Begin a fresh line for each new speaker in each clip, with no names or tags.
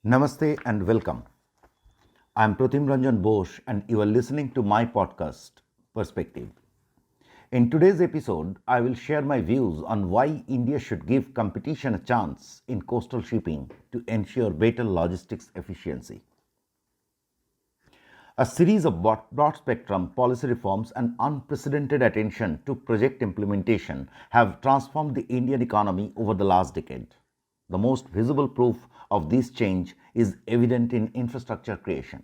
Namaste and welcome. I am Pratim Ranjan Bose and you are listening to my podcast, Perspective. In today's episode, I will share my views on why India should give competition a chance in coastal shipping to ensure better logistics efficiency. A series of broad spectrum policy reforms and unprecedented attention to project implementation have transformed the Indian economy over the last decade. The most visible proof of this change is evident in infrastructure creation.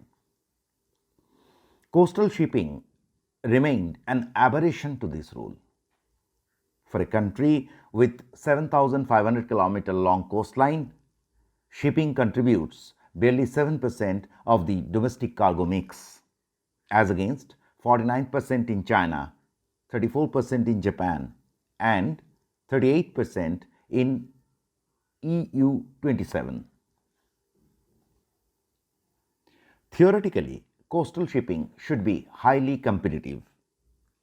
Coastal shipping remained an aberration to this rule. For a country with 7,500 km long coastline, shipping contributes barely 7% of the domestic cargo mix, as against 49% in China, 34% in Japan, and 38% in EU27. Theoretically, coastal shipping should be highly competitive,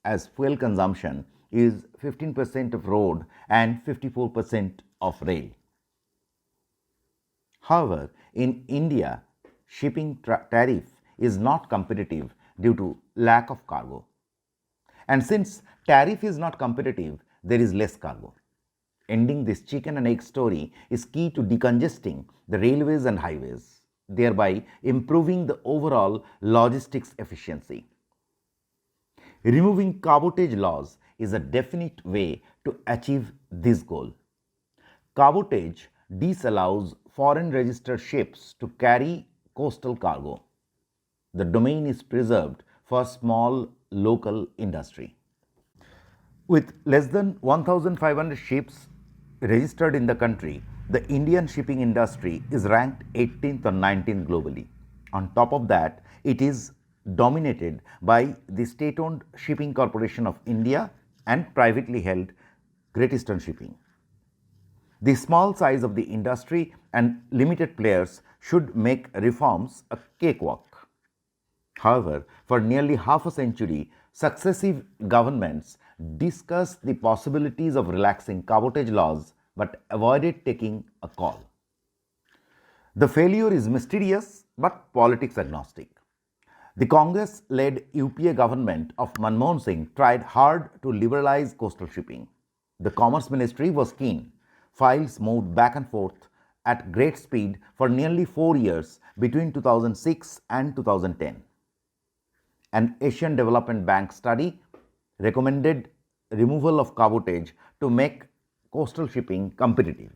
as fuel consumption is 15% of road and 54% of rail. However, in India, shipping tariff is not competitive due to lack of cargo. And since tariff is not competitive, there is less cargo. Ending this chicken and egg story is key to decongesting the railways and highways, thereby improving the overall logistics efficiency. Removing cabotage laws is a definite way to achieve this goal. Cabotage disallows foreign registered ships to carry coastal cargo. The domain is preserved for small local industry. With less than 1,500 ships registered in the country, the Indian shipping industry is ranked 18th or 19th globally. On top of that, it is dominated by the state-owned Shipping Corporation of India and privately held Great Eastern Shipping. The small size of the industry and limited players should make reforms a cakewalk. However, for nearly half a century, successive governments discussed the possibilities of relaxing cabotage laws but avoided taking a call. The failure is mysterious but politics agnostic. The Congress led UPA government of Manmohan Singh tried hard to liberalize coastal shipping. The Commerce Ministry was keen. Files moved back and forth at great speed for nearly 4 years between 2006 and 2010. An Asian Development Bank study recommended removal of cabotage to make coastal shipping competitive.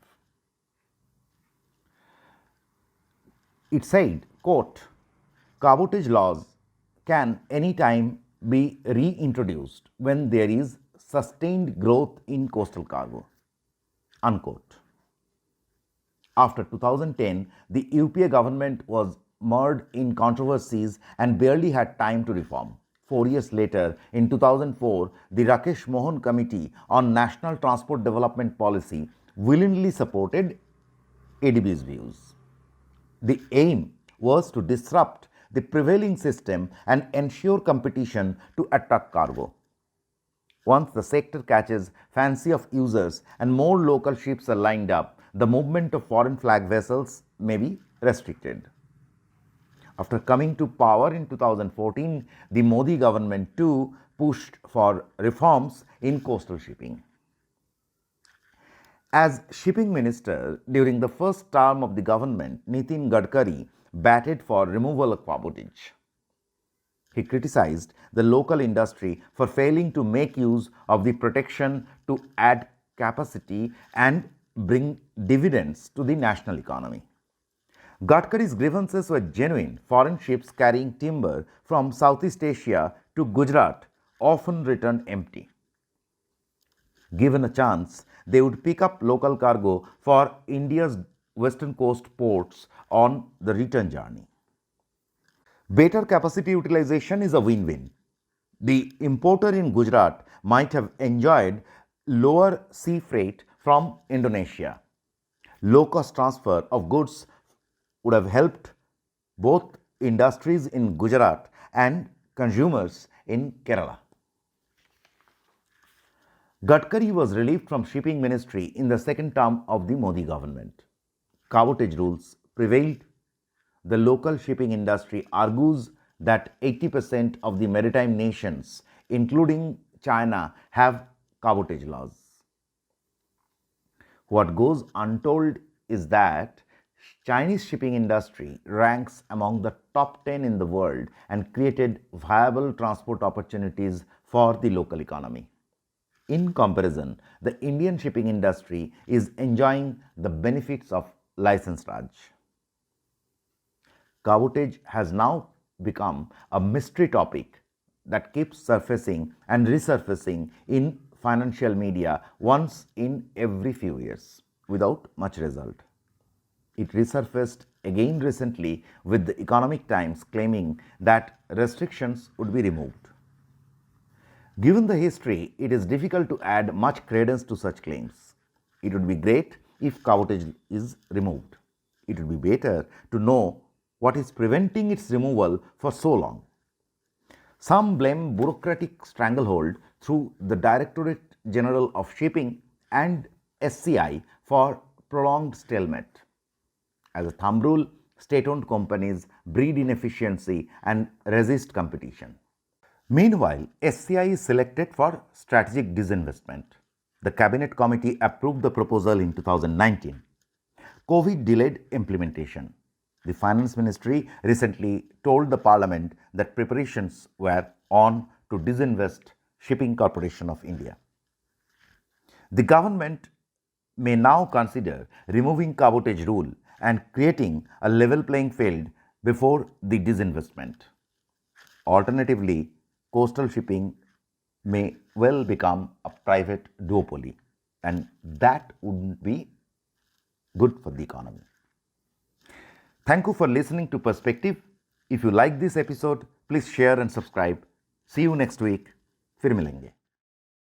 It said, quote, cabotage laws can anytime be reintroduced when there is sustained growth in coastal cargo, unquote. After 2010, the UPA government was mired in controversies and barely had time to reform. 4 years later, in 2004, the Rakesh Mohan Committee on National Transport Development Policy willingly supported ADB's views. The aim was to disrupt the prevailing system and ensure competition to attract cargo. Once the sector catches fancy of users and more local ships are lined up, the movement of foreign flag vessels may be restricted. After coming to power in 2014, the Modi government too pushed for reforms in coastal shipping. As shipping minister during the first term of the government, Nitin Gadkari batted for removal of cabotage. He criticized the local industry for failing to make use of the protection to add capacity and bring dividends to the national economy. Gadkari's grievances were genuine. Foreign ships carrying timber from Southeast Asia to Gujarat often returned empty. Given a chance, they would pick up local cargo for India's western coast ports on the return journey. Better capacity utilization is a win-win. The importer in Gujarat might have enjoyed lower sea freight from Indonesia. Low-cost transfer of goods would have helped both industries in Gujarat and consumers in Kerala. Gadkari was relieved from shipping ministry in the second term of the Modi government. Cabotage rules prevailed the local shipping industry argues that 80% of the maritime nations, including China, have cabotage laws. What goes untold is that Chinese shipping industry ranks among the top 10 in the world and created viable transport opportunities for the local economy. In comparison, the Indian shipping industry is enjoying the benefits of license Raj. Cabotage has now become a mystery topic that keeps surfacing and resurfacing in financial media once in every few years without much result. It resurfaced again recently with the Economic Times claiming that restrictions would be removed. Given the history, it is difficult to add much credence to such claims. It would be great if cabotage is removed. It would be better to know what is preventing its removal for so long. Some blame bureaucratic stranglehold through the Directorate General of Shipping and SCI for prolonged stalemate. As a thumb rule, state-owned companies breed inefficiency and resist competition. Meanwhile, SCI is selected for strategic disinvestment. The Cabinet Committee approved the proposal in 2019. COVID delayed implementation. The Finance Ministry recently told the Parliament that preparations were on to disinvest Shipping Corporation of India. The government may now consider removing cabotage rule and creating a level playing field before the disinvestment. Alternatively, coastal shipping may well become a private duopoly, and that wouldn't be good for the economy. Thank you for listening to Perspective. If you like this episode, please share and subscribe. See you next week. फिर मिलेंगे.